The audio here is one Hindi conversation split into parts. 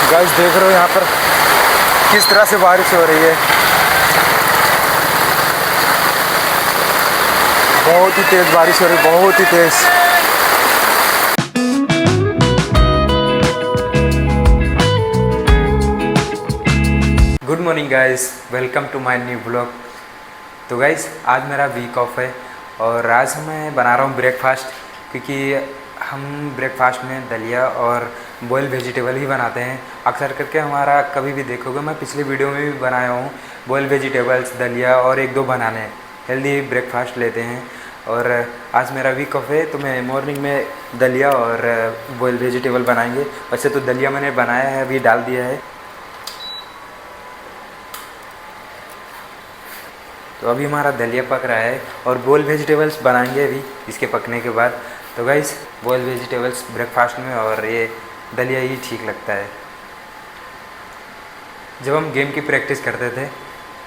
गाइस देख रहे हो यहाँ पर किस तरह से बारिश हो रही है। बहुत ही तेज़ बारिश हो रही है, बहुत ही तेज़। Good morning guys, welcome to my new blog. तो गाइस आज मेरा वीक ऑफ है और आज मैं बना रहा हूँ ब्रेकफास्ट, क्योंकि हम ब्रेकफास्ट में दलिया और बॉयल वेजिटेबल ही बनाते हैं। अक्सर करके हमारा कभी भी देखोगे, मैं पिछले वीडियो में भी बनाया हूँ, बॉयल वेजिटेबल्स, दलिया और एक दो बनाने हेल्दी ब्रेकफास्ट लेते हैं। और आज मेरा वीक ऑफ है तो मैं मॉर्निंग में दलिया और बॉयल वेजिटेबल बनाएंगे। वैसे तो दलिया मैंने बनाया है, अभी डाल दिया है। तो अभी हमारा दलिया पक रहा है और बॉयल वेजिटेबल्स बनाएंगे अभी इसके पकने के बाद। तो गाइस बॉयल वेजिटेबल्स ब्रेकफास्ट में और ये दलिया ही ठीक लगता है। जब हम गेम की प्रैक्टिस करते थे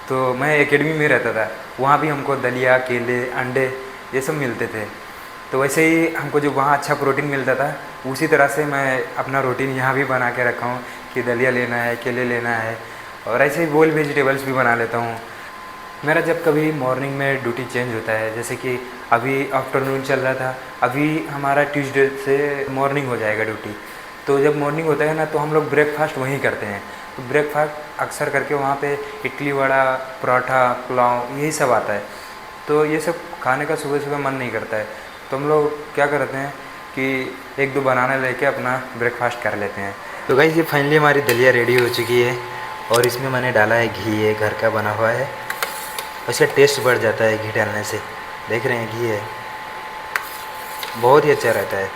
तो मैं एकेडमी में रहता था, वहाँ भी हमको दलिया, केले, अंडे ये सब मिलते थे। तो वैसे ही हमको जो वहाँ अच्छा प्रोटीन मिलता था, उसी तरह से मैं अपना रूटीन यहाँ भी बना के रखा हूँ कि दलिया लेना है, केले लेना है और ऐसे ही बॉयल वेजिटेबल्स भी बना लेता हूँ। मेरा जब कभी मॉर्निंग में ड्यूटी चेंज होता है, जैसे कि अभी आफ्टरनून चल रहा था, अभी हमारा ट्यूसडे से मॉर्निंग हो जाएगा ड्यूटी। तो जब मॉर्निंग होता है ना, तो हम लोग ब्रेकफास्ट वहीं करते हैं। तो ब्रेकफास्ट अक्सर करके वहाँ पे इडली, वड़ा, पराठा, पुलाव यही सब आता है। तो ये सब खाने का सुबह सुबह मन नहीं करता है, तो हम लोग क्या करते हैं कि एक दो बनाना लेके अपना ब्रेकफास्ट कर लेते हैं। तो गाइस ये फाइनली हमारी दलिया रेडी हो चुकी है और इसमें मैंने डाला है घी, है घर का बना हुआ है। उसका टेस्ट बढ़ जाता है घी डालने से। देख रहे हैं घी है, बहुत ही अच्छा रहता है।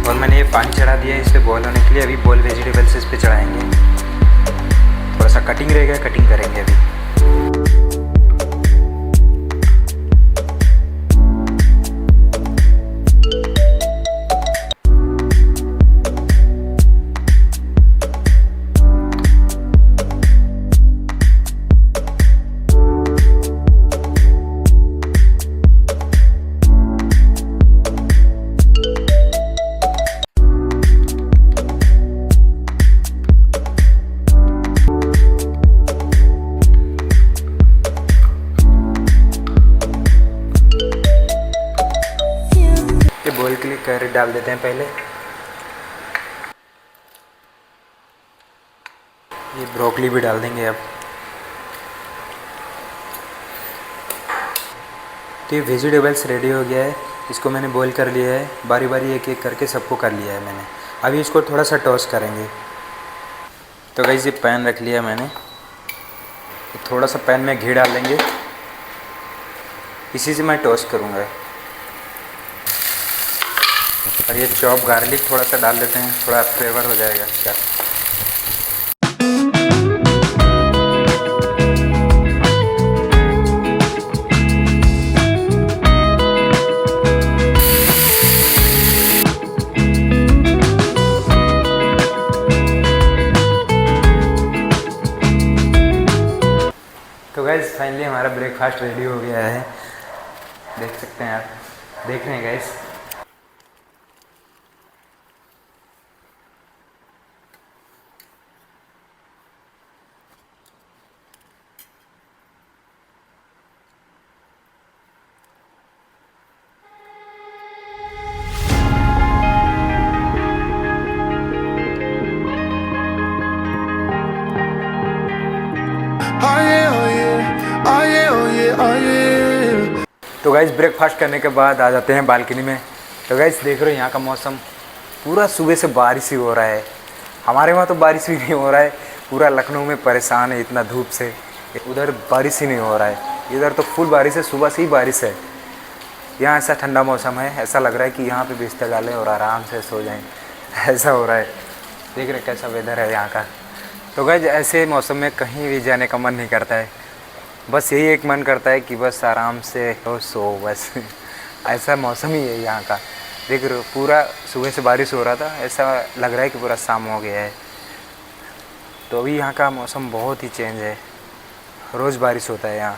और मैंने ये पानी चढ़ा दिया है इस पर बॉयल होने के लिए। अभी बॉयल वेजिटेबल्स इस पर चढ़ाएंगे, थोड़ा सा कटिंग रहेगा, कटिंग करेंगे अभी। बॉयल के लिए कैरेट डाल देते हैं पहले। ये ब्रोकली भी डाल देंगे अब। तो ये वेजिटेबल्स रेडी हो गया है, इसको मैंने बॉईल कर लिया है। बारी बारी एक एक करके सबको कर लिया है मैंने। अभी इसको थोड़ा सा टॉस करेंगे। तो गाइस ये पैन रख लिया मैंने, थोड़ा सा पैन में घी डाल देंगे, इसी से मैं टॉस करूँगा। और ये चॉप गार्लिक थोड़ा सा डाल देते हैं, थोड़ा फ्लेवर हो जाएगा इसका। तो गाइस फाइनली हमारा ब्रेकफास्ट रेडी हो गया है, देख सकते हैं आप। देख रहे हैं गाइस, तो गाइस ब्रेकफास्ट करने के बाद आ जाते हैं बालकनी में। तो गाइस देख रहे हो यहाँ का मौसम पूरा सुबह से बारिश ही हो रहा है। हमारे वहाँ तो बारिश भी नहीं हो रहा है, पूरा लखनऊ में परेशान है इतना धूप से। उधर बारिश ही नहीं हो रहा है, इधर तो फुल बारिश है, सुबह से ही बारिश है। यहाँ ऐसा ठंडा मौसम है, ऐसा लग रहा है कि यहाँ पे बिस्तर डालें और आराम से सो जाएं, ऐसा हो रहा है। देख रहे कैसा वेदर है यहाँ का। तो गाइस ऐसे मौसम में कहीं भी जाने का मन नहीं करता है, बस यही एक मन करता है कि बस आराम से हो, सो बस। ऐसा मौसम ही है यहाँ का। देख रहे हो पूरा सुबह से बारिश हो रहा था, ऐसा लग रहा है कि पूरा शाम हो गया है। तो अभी यहाँ का मौसम बहुत ही चेंज है, रोज़ बारिश होता है यहाँ।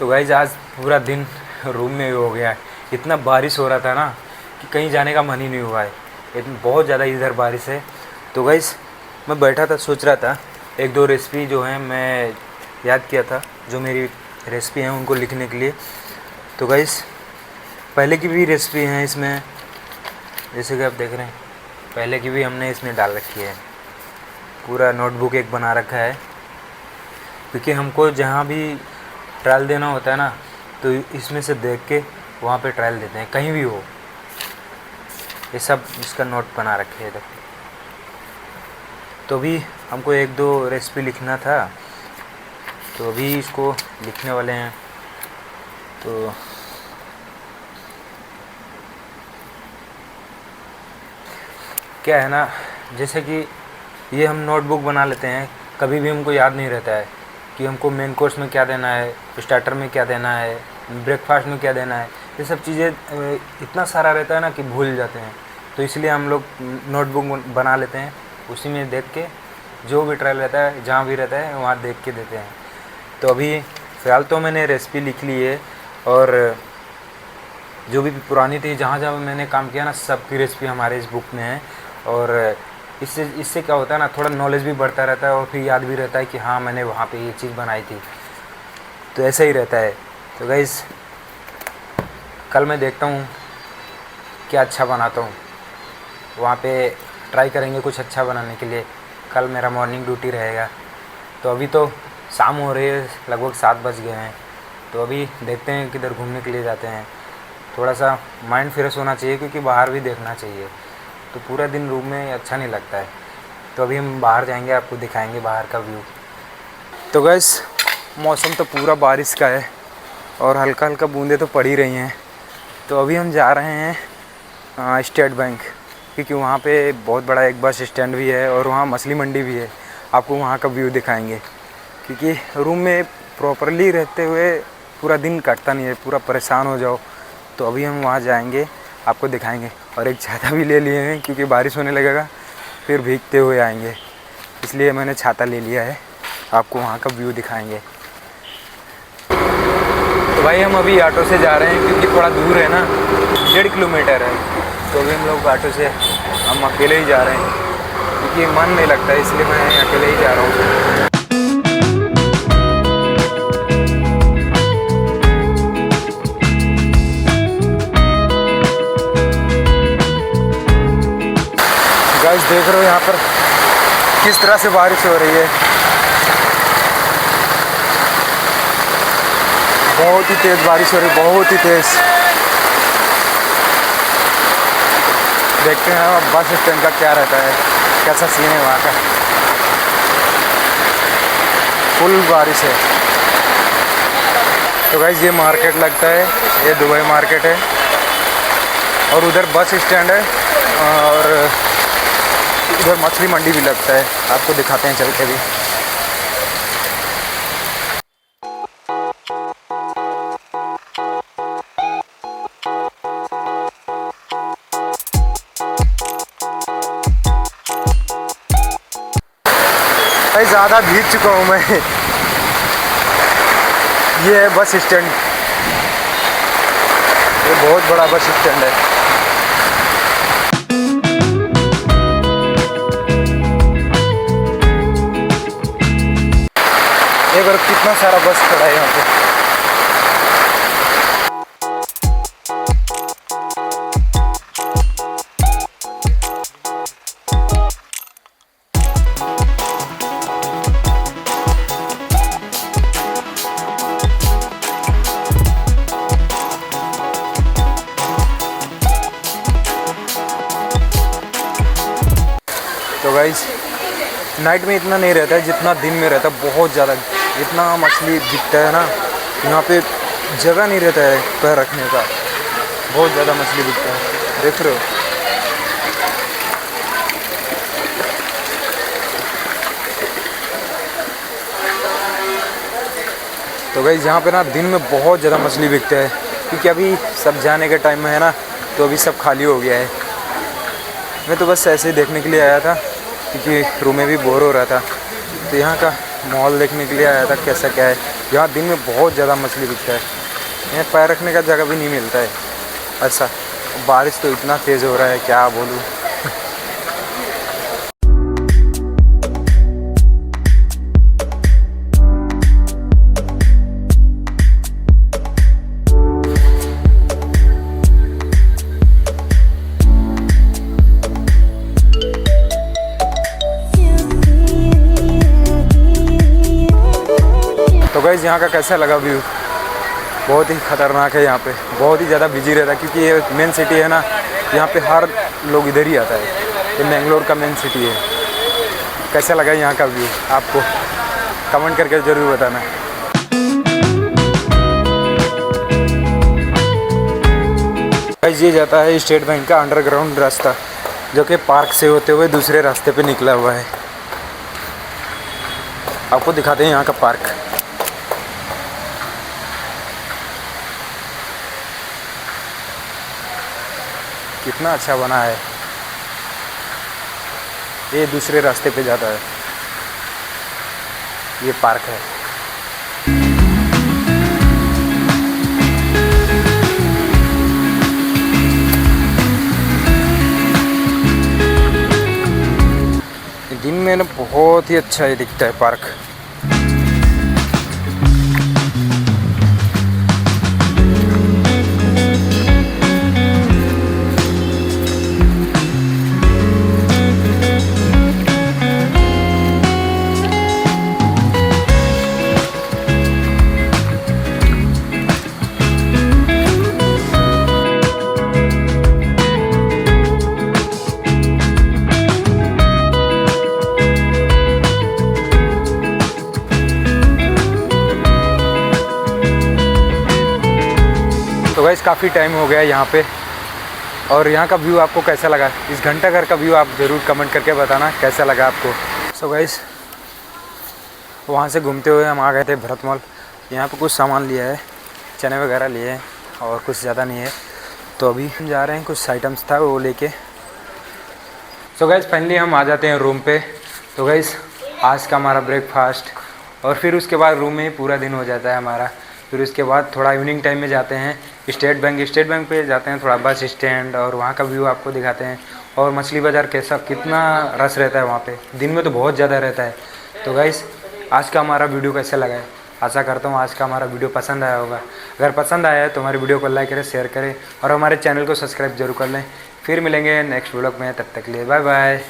तो गाइज आज पूरा दिन रूम में ही हो गया है। इतना बारिश हो रहा था ना कि कहीं जाने का मन ही नहीं हुआ है। इतनी बहुत ज़्यादा इधर बारिश है। तो गाइज मैं बैठा था, सोच रहा था एक दो रेसिपी जो है मैं याद किया था, जो मेरी रेसिपी हैं उनको लिखने के लिए। तो गाइज पहले की भी रेसिपी हैं इसमें, जैसे कि आप देख रहे हैं पहले की भी हमने इसमें डाल रखी है। पूरा नोटबुक एक बना रखा है, क्योंकि हमको जहाँ भी ट्रायल देना होता है ना, तो इसमें से देख के वहाँ पे ट्रायल देते हैं, कहीं भी हो। ये सब इसका नोट बना रखे है। देखो, तो अभी हमको एक दो रेसिपी लिखना था, तो अभी इसको लिखने वाले हैं। तो क्या है ना, जैसे कि ये हम नोटबुक बना लेते हैं, कभी भी हमको याद नहीं रहता है कि हमको मेन कोर्स में क्या देना है, स्टार्टर में क्या देना है, ब्रेकफास्ट में क्या देना है। ये सब चीज़ें इतना सारा रहता है ना कि भूल जाते हैं। तो इसलिए हम लोग नोटबुक बना लेते हैं, उसी में देख के जो भी ट्रायल रहता है, जहाँ भी रहता है वहाँ देख के देते हैं। तो अभी फ़िलहाल तो मैंने रेसिपी लिख ली है, और जो भी पुरानी थी जहाँ जहाँ मैंने काम किया ना, सब की रेसिपी हमारे इस बुक में है। और इससे क्या होता है ना, थोड़ा नॉलेज भी बढ़ता रहता है और फिर याद भी रहता है कि हाँ मैंने वहाँ पे ये चीज़ बनाई थी। तो ऐसा ही रहता है। तो गाइस कल मैं देखता हूँ क्या अच्छा बनाता हूँ, वहाँ पे ट्राई करेंगे कुछ अच्छा बनाने के लिए। कल मेरा मॉर्निंग ड्यूटी रहेगा। तो अभी तो शाम हो रही है, लगभग 7 बज गए हैं। तो अभी देखते हैं किधर घूमने के लिए जाते हैं। थोड़ा सा माइंड फ्रेश होना चाहिए, क्योंकि बाहर भी देखना चाहिए। तो पूरा दिन रूम में अच्छा नहीं लगता है। तो अभी हम बाहर जाएंगे, आपको दिखाएंगे बाहर का व्यू। तो गैस मौसम तो पूरा बारिश का है और हल्का हल्का बूंदें तो पड़ ही रही हैं। तो अभी हम जा रहे हैं स्टेट बैंक, क्योंकि वहाँ पे बहुत बड़ा एक बस स्टैंड भी है और वहाँ मछली मंडी भी है। आपको वहाँ का व्यू दिखाएंगे, क्योंकि रूम में प्रॉपरली रहते हुए पूरा दिन कटता नहीं है, पूरा परेशान हो जाओ। तो अभी हम वहाँ जाएंगे, आपको दिखाएंगे। और एक छाता भी ले लिए हैं, क्योंकि बारिश होने लगेगा फिर भीगते हुए आएंगे, इसलिए मैंने छाता ले लिया है। आपको वहाँ का व्यू दिखाएंगे। तो भाई हम अभी ऑटो से जा रहे हैं, क्योंकि थोड़ा दूर है ना, 1.5 किलोमीटर है। तो अभी हम लोग ऑटो से, हम अकेले ही जा रहे हैं, क्योंकि मन नहीं लगता, इसलिए मैं अकेले ही जा रहा हूँ। गाइस देख रहे हो यहाँ पर किस तरह से बारिश हो रही है। बहुत ही तेज़ बारिश हो रही है, बहुत ही तेज़। देखते हैं अब बस स्टैंड का क्या रहता है, कैसा सीन है वहाँ का। फुल बारिश है। तो गाइस ये मार्केट लगता है, ये दुबई मार्केट है, और उधर बस स्टैंड है, और उधर मछली मंडी भी लगता है। आपको दिखाते हैं चल के भी। भाई ज़्यादा भीग चुका हूँ मैं। ये है बस स्टैंड, ये बहुत बड़ा बस स्टैंड है। एक बार कितना सारा बस खड़ा है यहाँ पे। तो गाइस नाइट में इतना नहीं रहता है जितना दिन में रहता है, बहुत ज़्यादा। इतना मछली दिखता है ना, यहाँ पे जगह नहीं रहता है पैर रखने का, बहुत ज़्यादा मछली दिखता है। देख रहे हो, तो गाइस यहाँ पे ना दिन में बहुत ज़्यादा मछली बिकता है, क्योंकि अभी सब जाने के टाइम में है ना, तो अभी सब खाली हो गया है। मैं तो बस ऐसे ही देखने के लिए आया था, क्योंकि रूम में भी बोर हो रहा था। तो यहाँ का मॉल देखने के लिए आया था कैसा क्या है। यहाँ दिन में बहुत ज़्यादा मछली बिकता है, यहाँ पैर रखने का जगह भी नहीं मिलता है ऐसा। बारिश तो इतना तेज़ हो रहा है क्या बोलूँ। तो गाइस यहाँ का कैसा लगा व्यू? बहुत ही ख़तरनाक है, यहाँ पे बहुत ही ज़्यादा बिजी रहता है क्योंकि ये मेन सिटी है ना, यहाँ पे हर लोग इधर ही आता है। ये मैंगलोर का मेन सिटी है। कैसा लगा यहाँ का व्यू आपको? कमेंट करके ज़रूर बताना। गाइस ये जाता है स्टेट बैंक का अंडरग्राउंड रास्ता, जो कि पार्क से होते हुए दूसरे रास्ते पे निकला हुआ है। आपको दिखाते हैं यहाँ का पार्क। कितना अच्छा बना है। ये दूसरे रास्ते पे जाता है, ये पार्क है। दिन में ना बहुत ही अच्छा ही दिखता है पार्क। तो गाइस काफ़ी टाइम हो गया यहाँ पे, और यहाँ का व्यू आपको कैसा लगा? इस घंटाघर का व्यू आप ज़रूर कमेंट करके बताना कैसा लगा आपको। सो गाइस वहाँ से घूमते हुए हम आ गए थे भरत मॉल। यहाँ पे कुछ सामान लिया है, चने वगैरह लिए हैं और कुछ ज़्यादा नहीं है। तो अभी हम जा रहे हैं, कुछ आइटम्स था वो लेके। सो गाइस फाइनली हम आ जाते हैं रूम पे। तो गाइस आज का हमारा ब्रेकफास्ट, और फिर उसके बाद रूम में ही पूरा दिन हो जाता है हमारा। फिर उसके बाद थोड़ा इवनिंग टाइम में जाते हैं स्टेट बैंक पे जाते हैं, थोड़ा बस स्टैंड, और वहाँ का व्यू आपको दिखाते हैं। और मछली बाज़ार कैसा, कितना रश रहता है वहाँ पे, दिन में तो बहुत ज़्यादा रहता है। तो गाइस आज का हमारा वीडियो कैसा लगा है? आशा करता हूँ आज का हमारा वीडियो पसंद आया होगा। अगर पसंद आया है तो हमारे वीडियो को लाइक करें, शेयर करें और हमारे चैनल को सब्सक्राइब जरूर कर लें। फिर मिलेंगे नेक्स्ट व्लॉग में, तब तक के लिए बाय बाय।